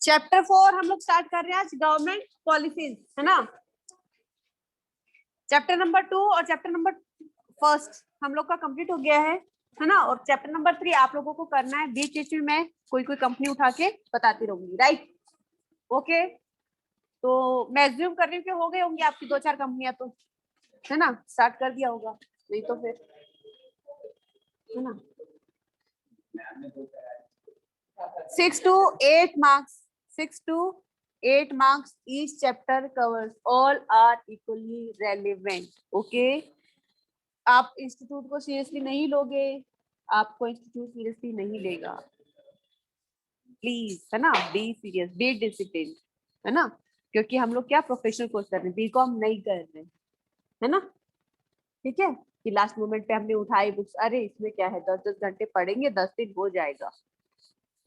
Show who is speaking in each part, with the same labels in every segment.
Speaker 1: Chapter 4 हम लोग start कर रहे हैं आज, गवर्नमेंट पॉलिसीज, है ना। चैप्टर नंबर 2 और चैप्टर नंबर 1 हम लोग का कंप्लीट हो गया है ना। और चैप्टर नंबर 3 आप लोगों को करना है। बीच बीच में मैं कोई कंपनी उठा के बताती रहूंगी, राइट। ओके, तो मैं एज्यूम कर रही हूँ कि हो गए होंगे आपकी 2-4 कंपनियां, तो है ना, स्टार्ट कर दिया होगा, नहीं तो फिर, है ना। 6 to 8 marks, 6 to 8 marks each chapter covers, all are equally relevant. Okay, आप इंस्टीट्यूट को सीरियसली नहीं लोगे, आपको इंस्टीट्यूट सीरियसली नहीं लेगा, प्लीज, है ना। बी सीरियस, बी डिसिप्लिन, है ना, क्योंकि हम लोग क्या प्रोफेशनल कोर्स कर रहे हैं, बीकॉम नहीं कर रहे, है ना। ठीक है, कि लास्ट मोमेंट पे हमने उठाई बुक्स, अरे इसमें क्या है, 10-10 घंटे पढ़ेंगे, 10 दिन हो जाएगा,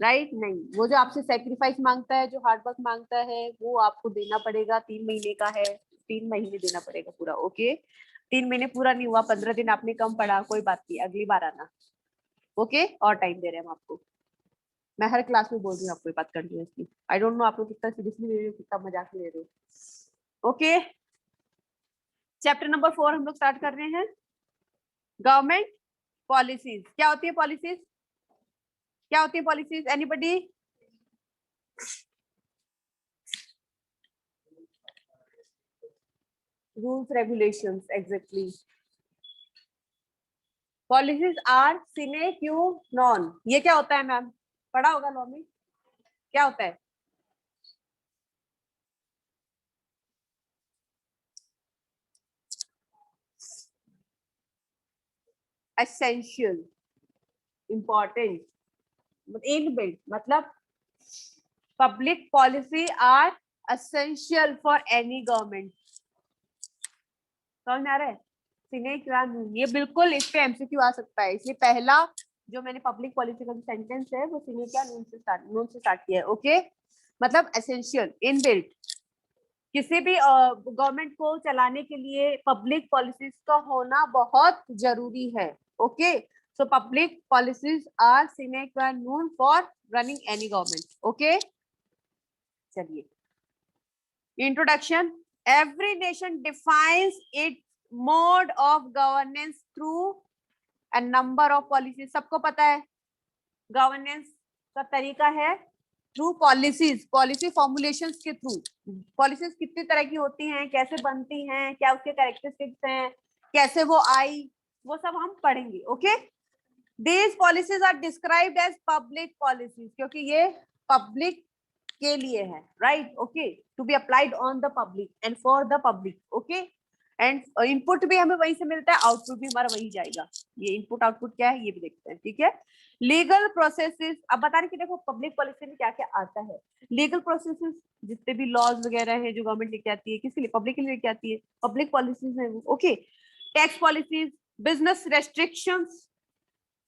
Speaker 1: राइट। नहीं, वो जो आपसे सेक्रीफाइस मांगता है, जो हार्डवर्क मांगता है, वो आपको देना पड़ेगा। 3 महीने का है, 3 महीने देना पड़ेगा पूरा। ओके, 3 महीने पूरा नहीं हुआ, 15 दिन आपने कम पढ़ा, कोई बात नहीं, अगली बार आना। ओके, और टाइम दे रहे हैं हम आपको। मैं हर क्लास में बोल रही हूँ आपको ये बात कंटिन्यूअसली। आई डोंट नो आप लोग कितना सीरियसली ले रहे हो, कितना मजाक ले रहे हो। ओके, चैप्टर नंबर 4 हम लोग स्टार्ट कर रहे हैं। Government policies. क्या होती है पॉलिसीज? क्या होती है policies? Anybody? Rules regulations, exactly. Policies are sine qua non. ये क्या होता है मैम? पढ़ा होगा लॉ में, क्या होता है? एसेंशियल, इंपॉर्टेंट, इनबिल्ट, मतलब public policy are essential for any government. समझ में आ रहा है? सिने क्यू नॉन, ये बिल्कुल इस पे एमसीक्यू आ सकता है, इसलिए पहला जो मैंने पब्लिक पॉलिसी का सेंटेंस है वो सिने क्या नून से स्टार्ट किया है। ओके, मतलब एसेंशियल, इनबिल्ट, किसी भी गवर्नमेंट को चलाने के लिए पब्लिक पॉलिसीज का होना बहुत जरूरी है। Okay, so public policies are sine qua non for running any government. Okay, चलिए, introduction. Every nation defines it mode of governance through a number of policies. सबको पता है गवर्नेंस का तरीका है थ्रू पॉलिसीज, पॉलिसी फॉर्मुलेशंस के through. Policies कितनी तरह की होती हैं, कैसे बनती हैं, क्या उसके कैरेक्टरिस्टिक्स हैं, कैसे वो आई, वो सब हम पढ़ेंगे। Okay, these policies are described as public policies, क्योंकि ये पब्लिक के लिए है, right. Okay, to be applied on the public and for the public. Okay, and input भी हमें वहीं से मिलता है, आउटपुट भी हमारा वही जाएगा। ये इनपुट आउटपुट क्या है ये भी देखते हैं, ठीक है। लीगल प्रोसेसेस, अब बता रहे कि देखो पब्लिक पॉलिसी में क्या क्या आता है। लीगल प्रोसेसेस, जितने भी लॉज वगैरह है जो गवर्नमेंट लेके आती है, किसके लिए? पब्लिक के लिए लेके आती है, पब्लिक पॉलिसीज है वो। Okay, tax policies, business restrictions,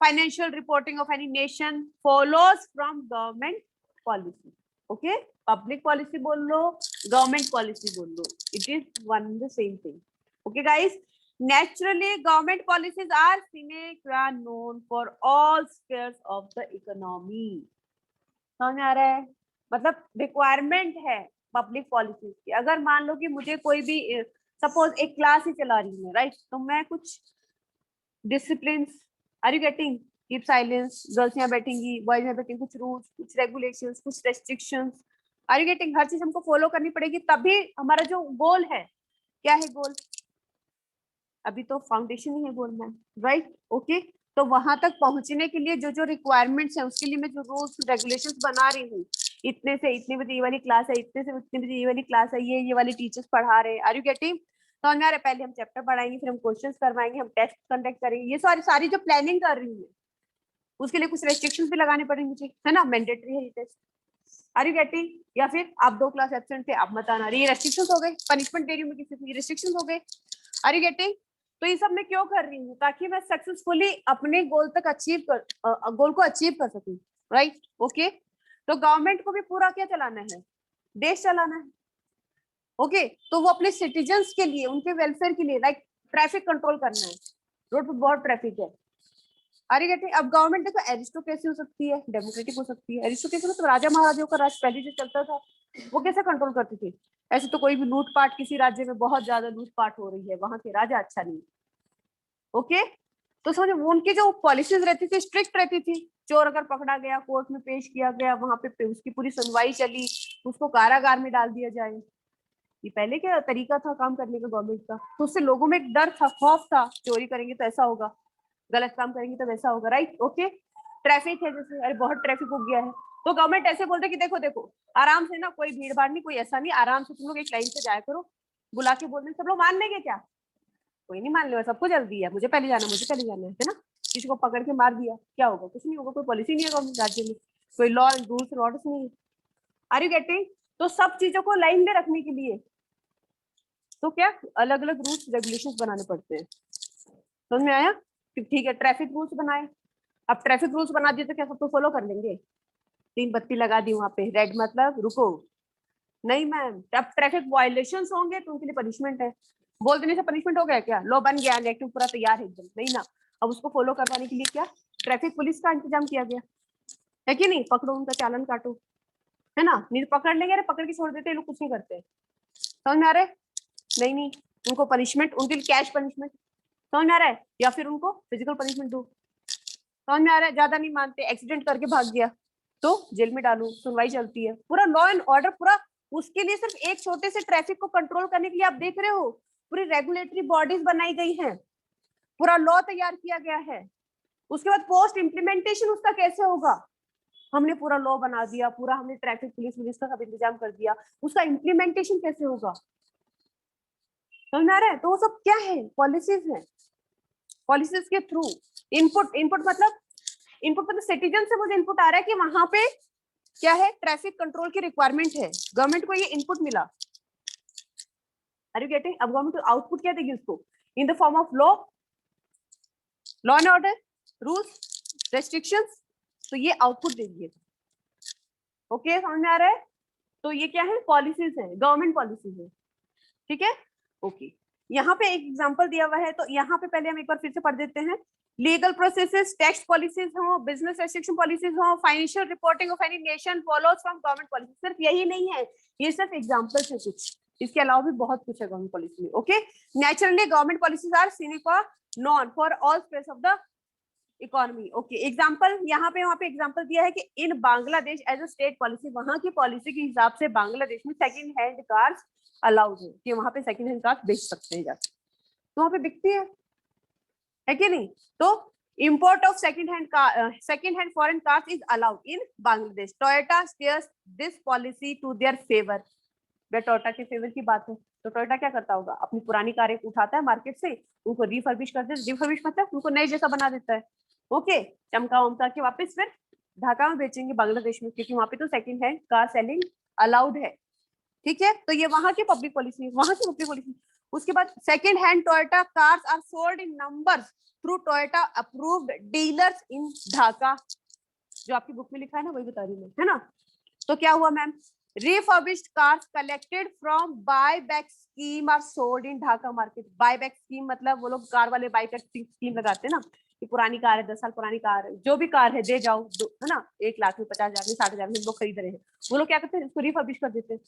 Speaker 1: financial reporting of any nation follows from government policy. Okay, public policy बोल लो, गवर्नमेंट पॉलिसी बोल लो, it is one the same thing. Okay guys, naturally government policies are sine qua non for all spheres of the economy. समझ में आ रहा है? मतलब requirement है पब्लिक पॉलिसीज की। अगर मान लो कि मुझे कोई भी, सपोज एक क्लास ही चला रही हूँ, राइट, तो मैं कुछ discipline, are you getting, keep silence, girls यहाँ बैठेंगी, बॉयज यहाँ बैठेंगे, कुछ रूल्स, कुछ रेगुलेशंस, कुछ रेस्ट्रिक्शंस, आर यू गेटिंग, हर चीज हमको फॉलो करनी पड़ेगी, तभी हमारा जो गोल है, क्या है गोल? अभी तो फाउंडेशन ही है गोल में, राइट। ओके, तो वहां तक पहुंचने के लिए जो जो रिक्वायरमेंट्स है, उसके लिए मैं जो रूल्स रेगुलेशंस बना रही हूँ, इतने से इतने बजे ये वाली क्लास है, इतने से इतने बजे ये वाली क्लास है, ये वाली टीचर्स पढ़ा रहे हैं, आर यू गेटिंग? समझ में आ रहा है? पहले हम चैप्टर पढ़ाएंगे, फिर हम क्वेश्चंस करवाएंगे, हम टेस्ट कंडक्ट करेंगे, ये सारी सारी जो प्लानिंग कर रही हूँ, उसके लिए कुछ रेस्ट्रिक्शंस भी लगाने पड़ेंगे मुझे, है ना, मैंडेटरी है ये टेस्ट, आर यू गेटिंग? या फिर आप 2 क्लास एब्सेंट थे, आप मत आना, ये रेस्ट्रिक्शंस हो गए, पनिशमेंट दे रही हूँ मैं किसी को, ये रेस्ट्रिक्शंस हो गए, आर यू गेटिंग? तो ये सब मैं क्यों कर रही हूँ? ताकि मैं सक्सेसफुली अपने गोल तक गोल को अचीव कर सकूं, राइट। ओके, तो गवर्नमेंट को भी पूरा क्या चलाना है? देश चलाना है। ओके, तो वो अपने सिटीजन्स के लिए, उनके वेलफेयर के लिए, लाइक ट्रैफिक कंट्रोल करना है, रोड पे बहुत ट्रैफिक है, आर यू गेटिंग? अब गवर्नमेंट देखो एरिस्टोक्रेसी हो सकती है, डेमोक्रेटिक हो सकती है। एरिस्टोक्रेसी मतलब राजा महाराजाओं का राज पहले जो चलता था, वो कैसे कंट्रोल करते थे? ऐसे तो कोई भी लूटपाट किसी राज्य में बहुत ज्यादा लूटपाट हो रही है, वहां के राजा अच्छा नहीं। ओके, तो समझो वो उनकी जो पॉलिसीज रहती थी स्ट्रिक्ट रहती थी। चोर अगर पकड़ा गया, कोर्ट में पेश किया गया, वहां पे उसकी पूरी सुनवाई चली, उसको कारागार में डाल दिया जाए। ये पहले क्या तरीका था काम करने का गवर्नमेंट का, तो उससे लोगों में एक डर था, खौफ था, चोरी करेंगे तो ऐसा होगा, गलत काम करेंगे तो वैसा होगा, राइट? ओके, ट्रैफिक है जैसे, अरे बहुत ट्रैफिक हो गया है, तो गवर्नमेंट ऐसे बोलते कि देखो देखो आराम से ना, कोई भीड़ भाड़ नहीं, कोई ऐसा नहीं, आराम से तुम लोग एक लाइन से जाया करो। बुला के बोलने सब लोग मान लेंगे क्या? कोई नहीं मान लेगा, सबको जल्दी है, मुझे पहले जाना, मुझे पहले जाना है ना। किसी को पकड़ के मार दिया, क्या होगा? कुछ नहीं होगा, कोई पॉलिसी नहीं है गवर्नमेंट राज्य में, कोई लॉ रूल्स एंड ऑर्डर्स नहीं है। Are you getting? तो सब चीजों को लाइन में रखने के लिए तो क्या अलग अलग रूल्स रेगुलेशंस बनाने पड़ते हैं। समझ में आया? ठीक है, ट्रैफिक रूल्स बनाए। अब ट्रैफिक रूल्स बना दिए तो क्या सबको फॉलो कर लेंगे? 3 बत्ती लगा दी वहां पे, रेड मतलब रुको, नहीं मैम। अब ट्रैफिक वायलेशंस होंगे तो उनके लिए पनिशमेंट है। बोल देने से पनिशमेंट हो गया क्या? लॉ बन गया, नेगेटिव पूरा तैयार है एकदम, नहीं ना। अब उसको फॉलो करवाने के लिए क्या ट्रैफिक पुलिस का इंतजाम किया गया है कि नहीं? पकड़ो उनका चालान काटो, है ना। नहीं तो पकड़ लेंगे, अरे पकड़ के छोड़ देते, लोग कुछ नहीं करते। समझ में आ रहा है? नहीं नहीं, उनको पनिशमेंट, उनके लिए कैश पनिशमेंट। समझ में आ रहा है? या फिर उनको फिजिकल पनिशमेंट दो। समझ में आ रहा है? ज्यादा नहीं मानते, एक्सीडेंट करके भाग गया तो जेल में डालो, सुनवाई चलती है, पूरा लॉ एंड ऑर्डर पूरा। उसके लिए सिर्फ एक छोटे से ट्रैफिक को कंट्रोल करने के लिए आप देख रहे हो पूरी रेगुलेटरी बॉडीज बनाई गई हैं, पूरा लॉ तैयार किया गया है। उसके बाद पोस्ट इम्प्लीमेंटेशन उसका कैसे होगा? हमने पूरा लॉ बना दिया, पूरा हमने ट्रैफिक पुलिस का सब इंतजाम कर दिया, उसका इम्प्लीमेंटेशन कैसे होगा? समझ में आ रहा है? तो वो सब क्या है? पॉलिसीज है। पॉलिसीज के थ्रू इनपुट, इनपुट मतलब सिटीजन से मुझे इनपुट आ रहा है कि वहां पे क्या है, ट्रैफिक कंट्रोल की रिक्वायरमेंट है, गवर्नमेंट को ये इनपुट मिला। Are you getting? अब गवर्नमेंट आउटपुट क्या देगी उसको? In the form of law, law and order, rules, restrictions. तो ये आउटपुट देगी। ओके, समझ में आ रहा है? तो ये क्या है? पॉलिसीज है, गवर्नमेंट पॉलिसीज है। ठीक है, ओके। यहाँ पे एक एग्जांपल दिया हुआ है, तो यहाँ पे पहले हम एक बार फिर से पढ़ देते हैं। लीगल प्रोसेसेस, टैक्स पॉलिसीज हो, बिजनेस रेस्ट्रिक्शन पॉलिसीज हो, financial reporting of any nation follows from government policy. सिर्फ यही नहीं है, ये सिर्फ एग्जांपल्स है कुछ, इसके अलावा भी बहुत कुछ है गवर्नमेंट पॉलिसी में। Okay, naturally government policies are sine qua non for all spheres of the economy. Okay, example यहाँ पे एग्जांपल दिया है कि in Bangladesh as a state policy, वहां की पॉलिसी के हिसाब से बांग्लादेश में सेकंड हैंड कार्स अलाउड है, कि वहां पे सेकंड हैंड कार्स बेच सकते हैं जाके, तो वहां पे बिकती है कि नहीं? तो import of second hand foreign cars is allowed in Bangladesh. Toyota steers this policy to their favor. Way Toyota के फेवर की बात है, तो टोयोटा क्या करता होगा? अपनी पुरानी कारें उठाता है मार्केट से, उनको रिफर्बिश कर देता है। रिफर्बिश मतलब उनको नए जैसा बना देता है। ओके, चमका वमका के वापस फिर ढाका में बेचेंगे बांग्लादेश में, क्योंकि वहां पे तो second hand car selling allowed है। ठीक है, तो ये वहां की पब्लिक पॉलिसी, वहां की पब्लिक पॉलिसी। उसके बाद second hand Toyota cars are sold in numbers through Toyota approved dealers in Dhaka. जो आपकी बुक में लिखा है ना, वही बता रही हूँ, है ना। तो क्या हुआ ma'am? refurbished cars collected from buyback scheme are sold in Dhaka market. buyback scheme मतलब वो लोग कार वाले buyback scheme लगाते हैं ना, कि पुरानी कार है, 10 साल पुरानी कार है, जो भी कार है दे जाओ, है ना, 1 लाख में, 50,000 में, 60,000 में लोग खरीद रहे हैं, वो लोग क्या करते हैं? इसको रिफर्बिश कर देते हैं।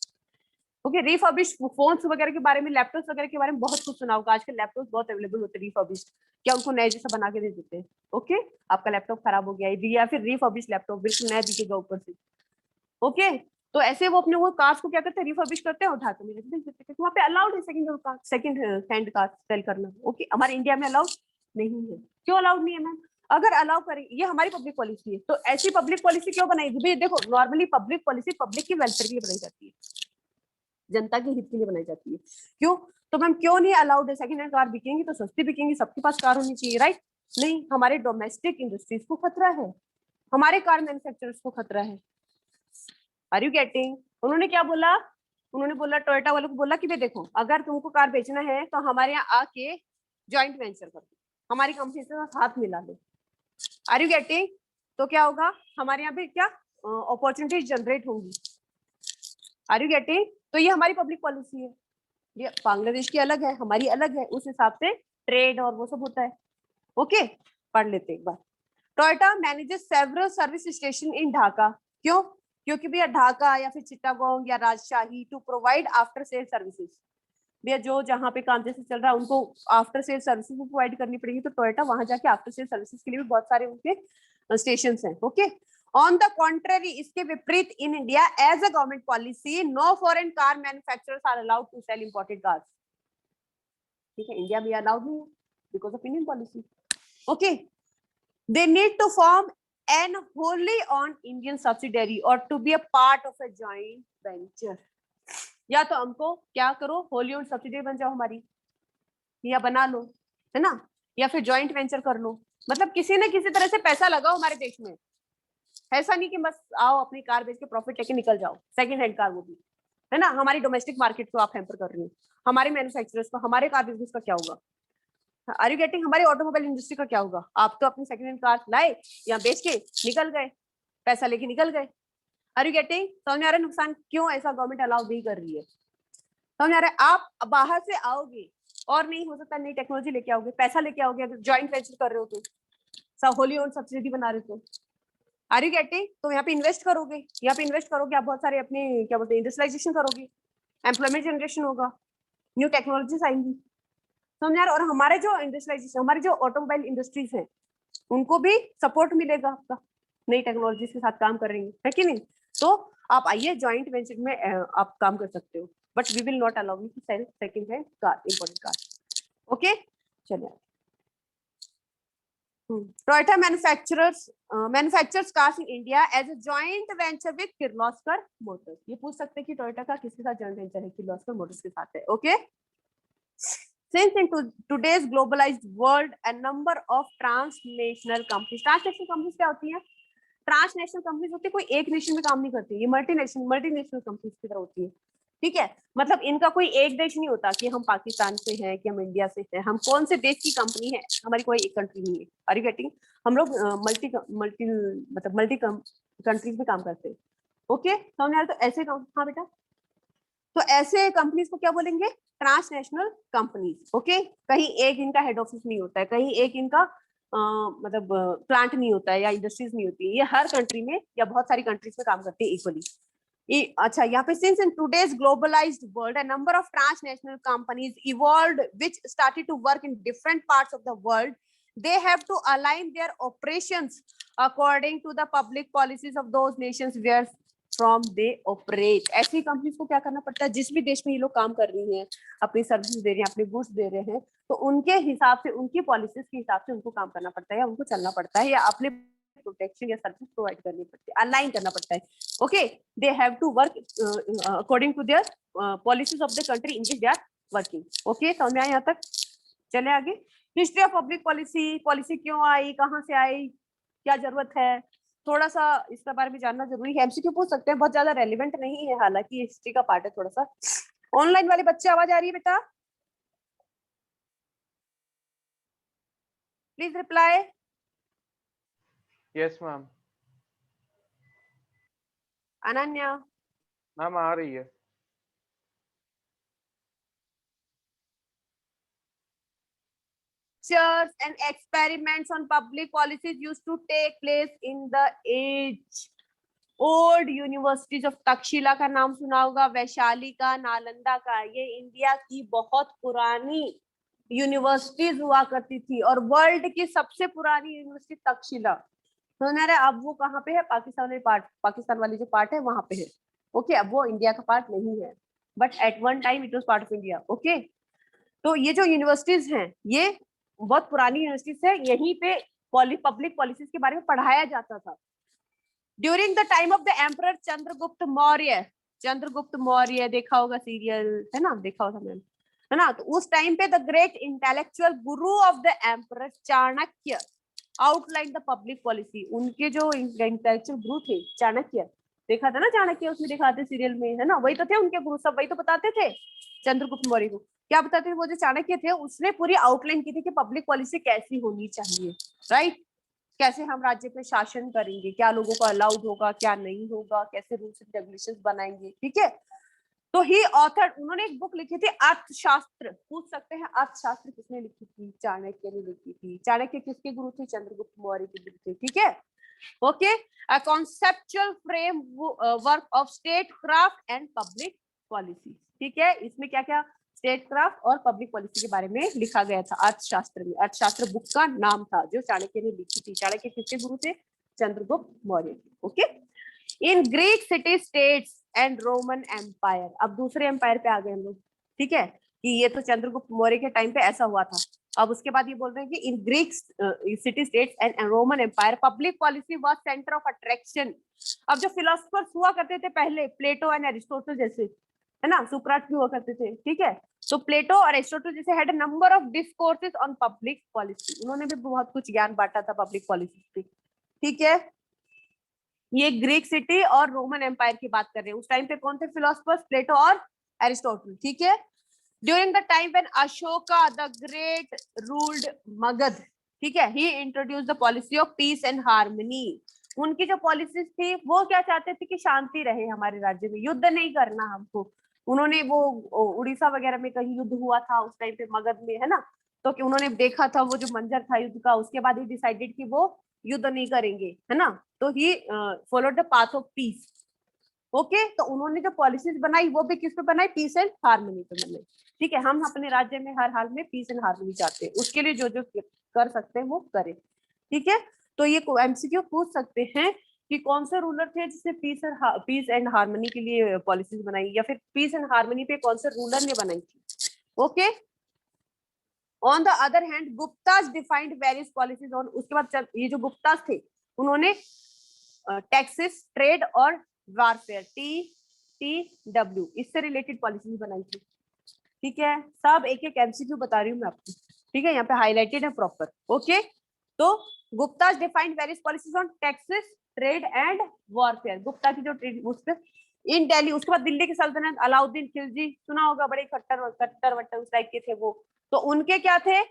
Speaker 1: ओके, रिफर्बिश फोन्स वगैरह के बारे में, लैपटॉप्स वगैरह के बारे में बहुत कुछ सुना होगा। आजकल लैपटॉप्स बहुत अवेलेबल होते हैं रिफर्बिश, क्या उनको नए जैसा बना के दे देते हैं। ओके, आपका लैपटॉप खराब हो गया है, या फिर रिफर्बिश लैपटॉप बिल्कुल नया दिखेगा ऊपर से। ओके, तो ऐसे वो अपने वो कार्स को क्या करते हैं? रिफर्बिश करते हैं और ढाका में बेच देते हैं। वहाँ पे अलाउड है सेकंड हैंड कार सेल करना। ओके, हमारे इंडिया में अलाउड नहीं है। क्यों अलाउड नहीं है मैम? अगर अलाउ करें, ये हमारी पब्लिक पॉलिसी है, तो ऐसी पब्लिक पॉलिसी क्यों बनाएगी भाई? देखो, नॉर्मली पब्लिक पॉलिसी पब्लिक की वेलफेयर के लिए बनाई जाती है, जनता के हित के लिए बनाई जाती है। क्यों? तो मैम क्यों नहीं अलाउड है? सेकंड हैंड कार बिकेंगी तो सस्ती बिकेंगी, सबके पास कार होनी चाहिए, राइट? नहीं, हमारे डोमेस्टिक इंडस्ट्रीज को खतरा है, हमारे कार मैन्युफैक्चरर्स को खतरा है। Are you getting? उन्होंने क्या बोला? उन्होंने बोला, टोयोटा वालों को बोला कि भाई देखो, अगर तुमको कार बेचना है तो हमारे यहाँ आके ज्वाइंट वेंचर कर दो, हमारी कंपनी से हाथ मिला लो। Are you getting? तो क्या होगा? हमारे यहाँ पे क्या अपॉर्चुनिटीज जनरेट होंगी। Are you getting? तो ये हमारी पब्लिक पॉलिसी है। ये बांग्लादेश की अलग है, हमारी अलग है, उस हिसाब से ट्रेड और वो सब होता है। ओके, पढ़ लेते एक बार। Toyota manages several service station in Dhaka. क्यों? क्योंकि भैया ढाका या फिर चिट्टागोंग या Rajshahi to provide after sale services. भैया जो जहाँ पे काम जैसे चल रहा है उनको आफ्टर सेल सर्विसेज प्रोवाइड करनी पड़ेगी, तो टोयोटा वहां जाके आफ्टर सेल सर्विसेज के लिए भी बहुत सारे उनके स्टेशन हैं। ओके, ऑन द कॉन्ट्ररी, इसके विपरीत in India as a government policy no foreign car manufacturers are allowed to sell imported cars. ठीक है, इंडिया में अलाउड नहीं है because of Indian policy. Okay, they need to form an wholly owned Indian subsidiary or to be a part of a joint venture। या तो हमको क्या करो, wholly owned subsidiary बन जाओ हमारी, या बना लो, है ना, या फिर जॉइंट वेंचर कर लो। मतलब किसी न किसी तरह से पैसा लगाओ हमारे देश में। ऐसा नहीं कि बस आओ अपनी कार बेच के प्रॉफिट लेके निकल जाओ, सेकंड हैंड कार वो भी, है ना। हमारी डोमेस्टिक मार्केट को आप हैम्पर कर रही हो, हमारे मैन्युफैक्चरर्स को, हमारे कार बिजनेस का क्या होगा? Are you getting? हमारी ऑटोमोबाइल इंडस्ट्री का क्या होगा? आप तो अपनी सेकंड हैंड कार लाए, यहाँ बेच के निकल गए, पैसा लेके निकल गए। Are you getting? समझ में आ रहा है नुकसान क्यों ऐसा गवर्नमेंट अलाउ नहीं कर रही है? समझ आ रहा है? आप बाहर से आओगे और नहीं हो सकता नई टेक्नोलॉजी लेके आओगे, पैसा लेके आओगे, अगर ज्वाइंट वेंचर कर रहे हो तो, सब होली ओन सब्सिडी बना रहे हो। Are you getting? तो यहाँ पे इन्वेस्ट करोगे, यहाँ पे इन्वेस्ट करोगे आप, बहुत सारे अपने क्या बोलते हैं इंडस्ट्रियलाइजेशन करोगे, एम्प्लॉयमेंट जनरेशन होगा, न्यू टेक्नोलॉजीज आएंगी। समझ आ रहा है? और हमारे जो इंडस्ट्रियलाइजेशन, हमारी जो ऑटोमोबाइल इंडस्ट्रीज हैं, उनको भी सपोर्ट मिलेगा आपका, नई टेक्नोलॉजीज के साथ काम करेंगे, है कि नहीं? तो आप आइए ज्वाइंट वेंचर में आप काम कर सकते हो, but we will not allow you to sell second hand car, imported car. Okay, चलिए। Toyota manufactures cars in India as a joint venture with Kirloskar Motors। ये पूछ सकते हैं कि टोयोटा का किसके साथ जॉइंट वेंचर है? किर्लोस्कर मोटर्स के साथ है। Okay, since in today's globalized world a number of transnational companies क्या होती हैं? ट्रांसनेशनल कंपनीज होती है, कोई एक नेशन में काम नहीं करती, ये मल्टीनेशनल कंपनीज की तरह होती है। ठीक है, मतलब इनका कोई एक देश नहीं होता कि हम पाकिस्तान से हैं कि हम इंडिया से हैं, हम कौन से देश की कंपनी है, हमारी कोई एक कंट्री नहीं है। Are you getting? हम लोग मल्टी कंट्रीज में काम करते हैं। ओके, समझ आ रहा? तो ऐसे हाँ बेटा, तो ऐसे कंपनीज को क्या बोलेंगे? Transnational companies. ओके, कहीं एक इनका हेड ऑफिस नहीं होता है, कहीं एक इनका मतलब प्लांट नहीं होता है या इंडस्ट्रीज नहीं होती है, ये हर कंट्री में या बहुत सारी कंट्रीज में काम करती है इक्वली। अच्छा, यहाँ पे since in today's globalised world a number of transnational companies evolved which started to work in different parts of the world, they have to align their operations according to the public policies of those nations where from they operate। ऐसी companies को क्या करना पड़ता है? जिस भी देश में ये लोग काम कर रही हैं, अपनी सर्विस दे रहे हैं, अपने गुड्स दे रहे हैं, तो उनके हिसाब से, उनकी पॉलिसीज के हिसाब से उनको काम करना पड़ता है, या उनको चलना पड़ता है, या अपने प्रोटेक्शन या सर्विस प्रोवाइड करनी पड़ती है, अलाइन करना पड़ता है। Okay, they have to work according to their policies of the country in which they are working. Okay, समझ में आया यहाँ तक? चले आगे। History of public policy, policy क्यों आई, कहाँ से आई, क्या जरूरत है, थोड़ा सा इसके बारे में जानना जरूरी है। एमसीक्यू पूछ सकते हैं, बहुत ज्यादा रेलिवेंट नहीं है, हालांकि हिस्ट्री का पार्ट है थोड़ा सा। ऑनलाइन वाले बच्चे आवाज आ रही है बेटा? Please reply.
Speaker 2: Yes ma'am.
Speaker 1: Ananya
Speaker 2: ma'am आ रही है।
Speaker 1: Research and experiments on public policies used to take place in the age old universities of Takshashila का नाम सुना होगा, वैशाली का, नालंदा का, ये इंडिया की बहुत पुरानी यूनिवर्सिटीज हुआ करती थी, और वर्ल्ड की सबसे पुरानी यूनिवर्सिटी तक्षशिला। सुना रहे? अब वो कहाँ पे है? पाकिस्तान में पार्ट, पाकिस्तान वाली जो पार्ट है वहां पे है। ओके, अब वो इंडिया का पार्ट नहीं है, but at one time it was part of India. Okay, तो ये जो यूनिवर्सिटीज हैं, ये बहुत पुरानी यूनिवर्सिटीज है, यहीं पे पब्लिक पॉलिसीज के बारे में पढ़ाया जाता था। During the time of the emperor Chandragupta Maurya, Chandragupta Maurya देखा होगा सीरियल, है ना, देखा होगा मैम, है ना। तो उस टाइम पे the great intellectual Guru of the emperor Chanakya outline the public policy. उनके जो इंटेलेक्चुअल गुरु थे चाणक्य, देखा था ना चाणक्य, उसमें दिखाते सीरियल में, है ना, वही तो थे उनके गुरु, सब वही तो बताते थे चंद्रगुप्त मौर्य को। क्या बताते थे वो जो चाणक्य थे? उसने पूरी आउटलाइन की थी कि पब्लिक पॉलिसी कैसी होनी चाहिए, राइट? कैसे हम राज्य पे शासन करेंगे, क्या लोगों को अलाउड होगा, क्या नहीं होगा, कैसे रूल्स एंड रेगुलेशंस बनाएंगे। ठीक है, तो ही ऑथर, उन्होंने एक बुक लिखी थी अर्थशास्त्र। पूछ सकते हैं अर्थशास्त्र किसने लिखी थी? चाणक्य ने लिखी थी। चाणक्य किसके गुरु थे? चंद्रगुप्त मौर्य के गुरु थे। ठीक है, okay. A conceptual frame work of state craft and public policy. ठीक है, इसमें क्या क्या स्टेट क्राफ्ट और पब्लिक पॉलिसी के बारे में लिखा गया था अर्थशास्त्र में। अर्थशास्त्र बुक का नाम था जो चाणक्य ने लिखी थी। चाणक्य किसके गुरु थे? Chandragupta Maurya. Okay. In Greek city states and Roman empire, अब दूसरे एम्पायर पे आ गए हम लोग। ठीक है, कि ये तो चंद्रगुप्त मौर्य के टाइम पे ऐसा हुआ था। अब उसके बाद ये बोल रहे हैं कि in Greek city states and Roman empire public policy was centre of attraction. अब जो फिलोसफर्स हुआ करते थे पहले, प्लेटो एंड एरिस्टोटल जैसे, है ना, सुकरात भी हुआ करते थे। ठीक है, तो प्लेटो और एरिस्टोटल जैसे had a number of discourses on public policy. उन्होंने भी बहुत कुछ ज्ञान बांटा था पब्लिक पॉलिसी पे। ठीक है, ये ग्रीक सिटी और रोमन एम्पायर की बात कर रहे हैं। उस टाइम पे कौन थे फिलोसफर्स? प्लेटो और एरिस्टोटल। ठीक है, during the time when Ashoka the great ruled Magadha, ठीक है, he introduce the policy of peace and harmony. उनकी जो पॉलिसीज थी वो क्या चाहते थे? कि शांति रहे हमारे राज्य में, युद्ध नहीं करना हमको। उन्होंने वो उड़ीसा वगैरह में कहीं युद्ध हुआ था उस टाइम पे, मगध में, है ना, तो कि उन्होंने देखा था वो जो मंजर था युद्ध का, उसके बाद ही डिसाइडेड कि वो युद्ध नहीं करेंगे, है ना। तो he followed the path of peace. Okay, तो उन्होंने जो पॉलिसीज बनाई वो भी किस पे बनाई? पीस एंड हार्मनी पे बनाई। ठीक है, हम अपने राज्य में हर हाल में पीस एंड हार्मनी चाहते हैं, उसके लिए जो जो कर सकते हैं वो करें। ठीक है, तो ये एमसीक्यू पूछ सकते हैं कि कौन से रूलर थे जिसने पीस एंड हार्मनी के लिए पॉलिसीज बनाई, या फिर पीस एंड हार्मनी पे कौन से रूलर ने बनाई थी। Okay, on the other hand Guptas defined various policies on, उसके बाद ये जो गुप्तास थे उन्होंने टैक्सेस, ट्रेड और वारफेयर, TW, इससे रिलेटेड पॉलिसीज बनाई थी। ठीक है, सब एक एक एमसीक्यू बता रही हूँ मैं आपको। ठीक है, यहाँ पे हाईलाइटेड है प्रॉपर। ओके, तो Guptas defined various policies on taxes, trade and warfare. Gupta की जो ट्रेड उस पर इन दिल्ली। उसके बाद दिल्ली की सल्तनत, अलाउद्दीन खिलजी, सुना होगा, बड़े कट्टर कट्टर वट्टर उस टाइप के थे वो। तो उनके क्या थे?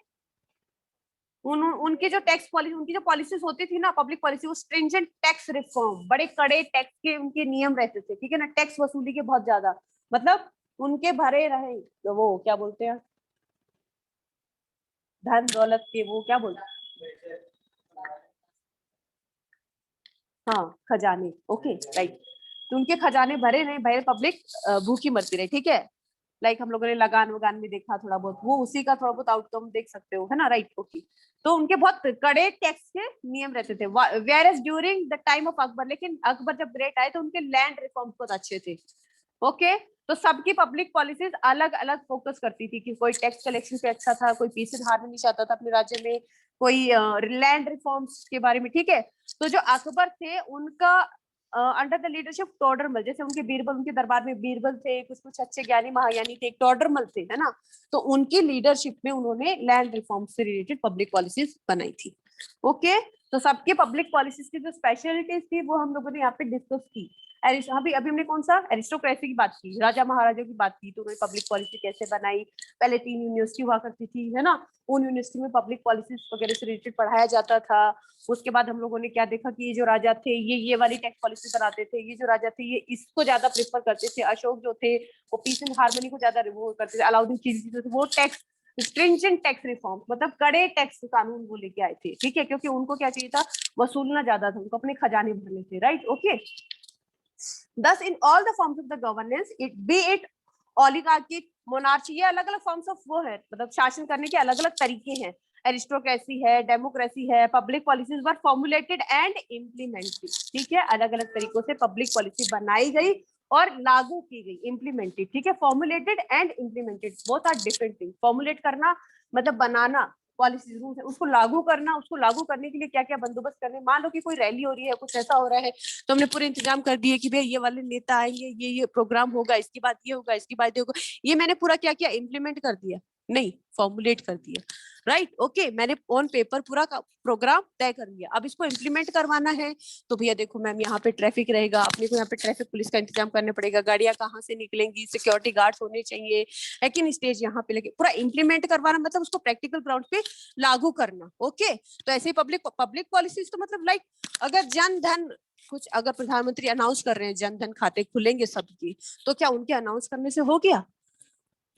Speaker 1: उनकी जो टैक्स पॉलिसी, उनकी जो पॉलिसीज होती थी ना पब्लिक पॉलिसी, वो स्ट्रिंजेंट टैक्स रिफॉर्म, बड़े कड़े टैक्स के उनके नियम रहते थे। ठीक है ना, टैक्स वसूली के बहुत ज्यादा, मतलब उनके भरे रहे, तो वो क्या बोलते हैं, धन दौलत के, वो क्या बोलते हैं, हाँ, खजाने। Okay, right. तो उनके खजाने भरे रहे, भरे, पब्लिक भूखी मरती रही। ठीक है, लाइक हम लोगों ने लगान वगान में देखा थोड़ा बहुत, वो उसी का थोड़ा बहुत आउटकम देख सकते हो, है ना, राइट। ओके, तो उनके बहुत कड़े टैक्स के नियम रहते थे। Whereas during the time of Akbar, लेकिन अकबर जब ग्रेट आए तो उनके लैंड रिफॉर्म्स बहुत अच्छे थे। ओके, तो सबकी पब्लिक पॉलिसीज अलग अलग फोकस करती थी कि कोई टैक्स कलेक्शन पे अच्छा था, कोई पीस एंड हार्मनी चाहता था अपने राज्य में, कोई लैंड रिफॉर्म्स के बारे में। ठीक है, तो जो अकबर थे उनका अंडर द लीडरशिप टोडरमल, जैसे उनके बीरबल, उनके दरबार में बीरबल थे, कुछ कुछ अच्छे ज्ञानी महाज्ञानी थे, एक टोडरमल थे, है ना, तो उनकी लीडरशिप में उन्होंने लैंड रिफॉर्म से रिलेटेड पब्लिक पॉलिसीज बनाई थी। ओके, तो सबके पब्लिक पॉलिसीज की जो स्पेशलिटीज थी वो हम लोगों ने यहाँ पे डिस्कस की। अभी अभी हमने कौन सा एरिस्टोक्रेसी की बात की, राजा महाराजा की बात की, तो उन्होंने पब्लिक पॉलिसी कैसे बनाई। पहले 3 यूनिवर्सिटी हुआ करती थी, है ना, उन यूनिवर्सिटी में पब्लिक पॉलिसीज वगैरह से रिलेटेड पढ़ाया जाता था। उसके बाद हम लोगों ने क्या देखा कि ये जो राजा थे ये वाली टैक्स पॉलिसी बनाते थे, ये जो राजा थे ये इसको ज्यादा प्रेफर करते थे। अशोक जो थे वो पीस एंड हार्मनी को ज्यादा वो करते थे। अलाउद्दीन खिलजी जो थे वो टैक्स, स्ट्रिंजेंट टैक्स रिफॉर्म, मतलब कड़े टैक्स कानून वो लेके आए थे। ठीक है, क्योंकि उनको क्या चाहिए था? वसूलना ज्यादा था, उनको अपने खजाने भरने थे, right. Okay, thus in all the forms of the governance, it be it oligarchic, monarchy, ये अलग अलग फॉर्म्स ऑफ वो है, मतलब शासन करने के अलग अलग तरीके हैं। एरिस्टोक्रेसी है, डेमोक्रेसी है, public policies were formulated and implemented. ठीक है, अलग अलग तरीकों से पब्लिक पॉलिसी बनाई गई और लागू की गई, इम्प्लीमेंटेड। ठीक है, formulated and implemented both are different thing. Formulate करना मतलब बनाना पॉलिसी रूल्स है, उसको लागू करना, उसको लागू करने के लिए क्या क्या बंदोबस्त करने। मान लो कि कोई रैली हो रही है, कुछ ऐसा हो रहा है, तो हमने पूरे इंतजाम कर दिए कि भाई ये वाले नेता आएंगे, ये प्रोग्राम होगा, इसकी बात ये होगा, इसकी बात ये होगा। ये मैंने पूरा क्या किया? इम्प्लीमेंट कर दिया? नहीं, फॉर्मुलेट कर दिया, राइट। ओके, मैंने ऑन पेपर पूरा प्रोग्राम तय कर लिया, अब इसको इम्प्लीमेंट करवाना है। तो भैया देखो मैम, यहाँ पे ट्रैफिक रहेगा, अपने को यहाँ पे ट्रैफिक पुलिस का इंतजाम करना पड़ेगा, गाड़ियां कहाँ से निकलेंगी, सिक्योरिटी गार्ड्स होने चाहिए, है कि नहीं, स्टेज यहाँ पे लगे, पूरा इम्प्लीमेंट करवाना मतलब उसको प्रैक्टिकल ग्राउंड पे लागू करना। ओके, तो ऐसे ही पब्लिक पॉलिसीज तो मतलब लाइक अगर जन धन कुछ अगर प्रधानमंत्री अनाउंस कर रहे हैं जनधन खाते खुलेंगे सबकी, तो क्या उनके अनाउंस करने से हो गया?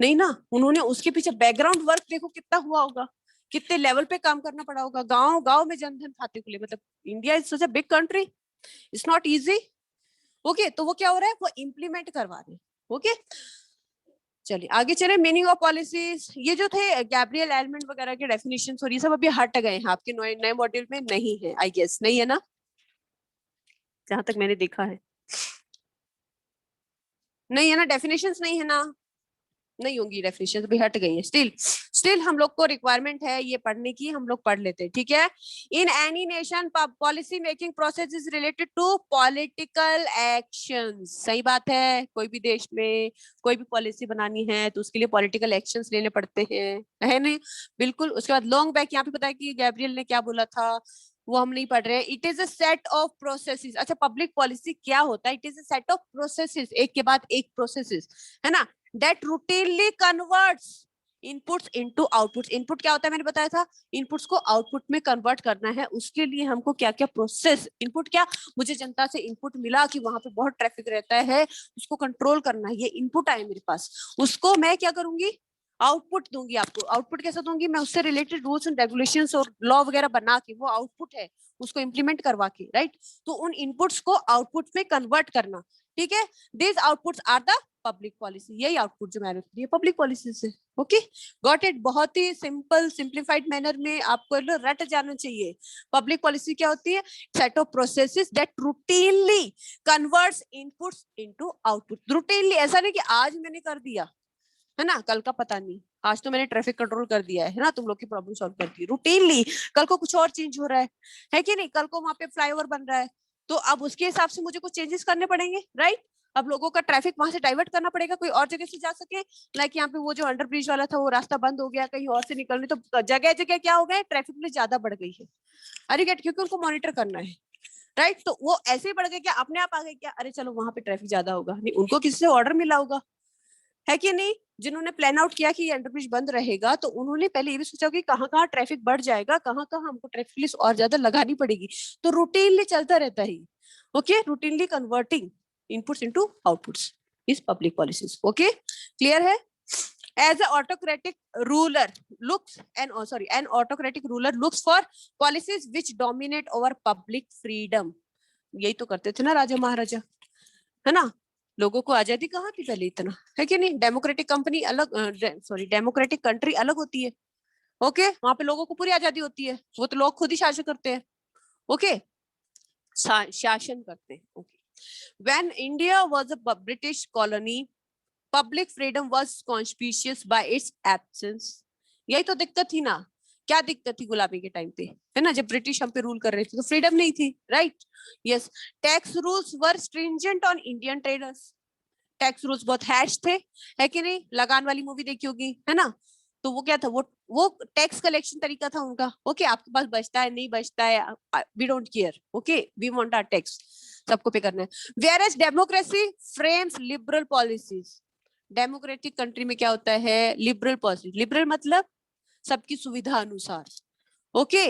Speaker 1: नहीं ना, उन्होंने उसके पीछे बैकग्राउंड वर्क देखो कितना हुआ होगा, कितने लेवल पे काम करना पड़ा होगा, गांव गांव में जनधन खाते खुले। मतलब India is such a big country, it's not easy. Okay, तो वो क्या हो रहा है, वो इम्प्लीमेंट करवा रहे हैं। ओके, चलिए आगे चले। मीनिंग ऑफ पॉलिसीज, ये जो थे गैब्रियल एलिमेंट वगैरह के डेफिनेशन और ये सब अभी हट गए हैं, आपके नए मॉड्यूल में नहीं है, आई गेस नहीं है ना, जहां तक मैंने देखा है नहीं है ना, डेफिनेशंस नहीं है ना, नहीं होंगी डेफिनेशन, भी हट गई है। स्टिल हम लोग को रिक्वायरमेंट है ये पढ़ने की, हम लोग पढ़ लेते हैं, ठीक है। In any nation policy making process is related to political action. सही बात है, कोई भी देश में कोई भी पॉलिसी बनानी है तो उसके लिए पॉलिटिकल एक्शंस लेने पड़ते हैं, है नहीं? बिल्कुल। उसके बाद लॉन्ग बैक यहाँ पे बताया कि गैब्रियल ने क्या बोला था, वो हम नहीं पढ़ रहे। It is a set of processes. अच्छा, पब्लिक पॉलिसी क्या होता है? It is a set of processes, एक के बाद एक प्रोसेसेस, है ना, that routinely converts inputs into outputs। Input क्या होता है मैंने बताया था, इनपुट्स को आउटपुट में कन्वर्ट करना है, उसके लिए हमको क्या क्या प्रोसेस, इनपुट क्या, मुझे जनता से इनपुट मिला कि वहां पे बहुत ट्रैफिक रहता है, उसको कंट्रोल करना है, ये इनपुट आए मेरे पास, उसको मैं क्या करूंगी, आउटपुट दूंगी आपको। आउटपुट कैसे दूंगी, मैं उससे रिलेटेड रूल्स एंड रेगुलेशंस और लॉ वगैरह बना के, वो आउटपुट है, उसको इंप्लीमेंट करवा के, राइट। तो उन इनपुट्स को आउटपुट में कन्वर्ट करना, ठीक है। This outputs are the public policy. यही आउटपुट जो मैंने दिए पब्लिक पॉलिसी से। Okay, got it. बहुत ही सिंपल सिंप्लीफाइड मैनर में आपको रट जाना चाहिए। पब्लिक पॉलिसी क्या होती है, set of processes that routinely converts inputs into output. Routinely, ऐसा नहीं कि आज मैंने कर दिया है ना, कल का पता नहीं, आज तो मैंने ट्रैफिक कंट्रोल कर दिया है ना, तुम लोग की प्रॉब्लम सॉल्व कर दी। रूटीनली कल को कुछ और चेंज हो रहा है कि नहीं, कल को वहां पे फ्लाईओवर बन रहा है, तो अब उसके हिसाब से मुझे कुछ चेंजेस करने पड़ेंगे, राइट। अब लोगों का ट्रैफिक वहां से डाइवर्ट करना पड़ेगा, कोई और जगह से जा सके। लाइक यहाँ पे वो जो अंडर ब्रिज वाला था, वो रास्ता बंद हो गया, कहीं और से निकलने, तो जगह जगह क्या हो गया, ट्रैफिक पुलिस ज्यादा बढ़ गई है। अरे गेट, क्योंकि उनको मॉनिटर करना है, राइट। तो वो ऐसे ही बढ़ गए क्या, अपने आप आ गए क्या, अरे चलो वहां पे ट्रैफिक ज्यादा होगा, नहीं उनको किसी से ऑर्डर मिला होगा, है कि नहीं। जिन्होंने प्लान आउट किया कि ये अंडरब्रिज बंद रहेगा, तो उन्होंने पहले ये भी सोचा कि कहाँ कहाँ ट्रैफिक बढ़ जाएगा, कहाँ कहाँ हमको ट्रैफिक पुलिस और ज्यादा लगानी पड़ेगी। तो रूटीनली चलता रहता है। Okay, routinely converting inputs into outputs is public policies. Okay, clear है। As an autocratic ruler an autocratic ruler looks for policies which dominate over public freedom। यही तो करते थे ना राजा महाराजा, है ना। लोगों को आजादी कहाँ थी पहले इतना, है कि नहीं। डेमोक्रेटिक कंपनी अलग, डेमोक्रेटिक कंट्री अलग होती है। ओके, वहां पे लोगों को पूरी आजादी होती है, वो तो लोग खुद ही शासन करते हैं। ओके, शासन करते हैं। Okay, when India was a British colony, public freedom was conspicuous bye it's absence. यही तो दिक्कत थी ना, क्या दिक्कत थी गुलामी के टाइम पे, है ना, जब ब्रिटिश हम पे रूल कर रहे थे तो फ्रीडम नहीं थी, right. Yes, tax rules were stringent on Indian traders. Tax rules बहुत हैश थे, है कि नहीं। लगान वाली मूवी देखी होगी, है ना। तो वो क्या था, वो टैक्स कलेक्शन तरीका था उनका। ओके, आपके पास बचता है नहीं बचता है, we don't care, okay, we want our tax, सबको पे करना है। Whereas democracy frames liberal policies. Democratic country में क्या होता है, लिबरल पॉलिसी। लिबरल मतलब सबकी सुविधा अनुसार। Okay,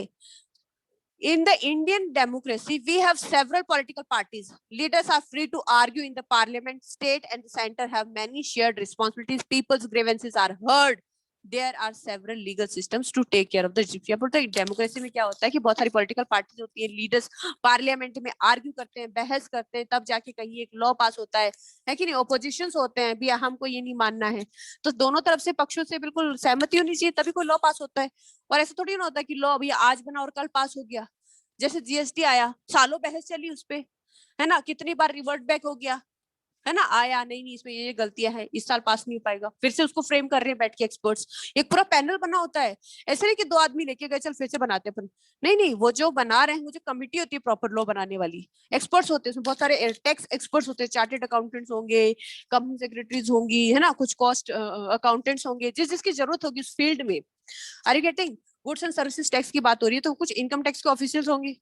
Speaker 1: in the Indian democracy, we have several political parties. Leaders are free to argue in the parliament. State and the center have many shared responsibilities. People's grievances are heard. There are several legal systems to take care of the dispute. बोलते हैं democracy में क्या होता है कि बहुत सारी political parties होती है, लीडर्स पार्लियामेंट में आर्ग्यू करते हैं, बहस करते हैं, तब जाके कहीं एक लॉ पास होता है कि नहीं। ओपोजिशंस होते हैं भी, हमको ये नहीं मानना है, तो दोनों तरफ से पक्षों से बिल्कुल सहमति होनी चाहिए, तभी कोई लॉ पास होता है। और ऐसा थोड़ी ना होता है कि लॉ अभी आज बना और कल पास हो गया। जैसे जीएसटी आया, सालों बहस चली उस पे, है ना, कितनी बार रिवर्ट बैक हो गया, है ना, आया नहीं इसमें ये गलतियां है, इस साल पास नहीं हो पाएगा, फिर से उसको फ्रेम कर रहे हैं बैठ के एक्सपर्ट्स। एक पूरा पैनल बना होता है, ऐसे नहीं कि दो आदमी लेके गए चल फिर से बनाते अपन, नहीं नहीं, वो जो बना रहे हैं, वो जो कमिटी होती है प्रॉपर लॉ बनाने वाली, एक्सपर्ट्स होते हैं उसमें, बहुत सारे टैक्स एक्सपर्ट्स होते हैं, चार्टेड अकाउंटेंट्स होंगे, कंपनी सेक्रेटरीज होंगी, है ना, कुछ कॉस्ट अकाउंटेंट्स होंगे, जिस जिसकी जरूरत होगी उस फील्ड में। Are you getting. Goods and services tax की बात हो रही है तो कुछ इनकम टैक्स के ऑफिशियल्स होंगे,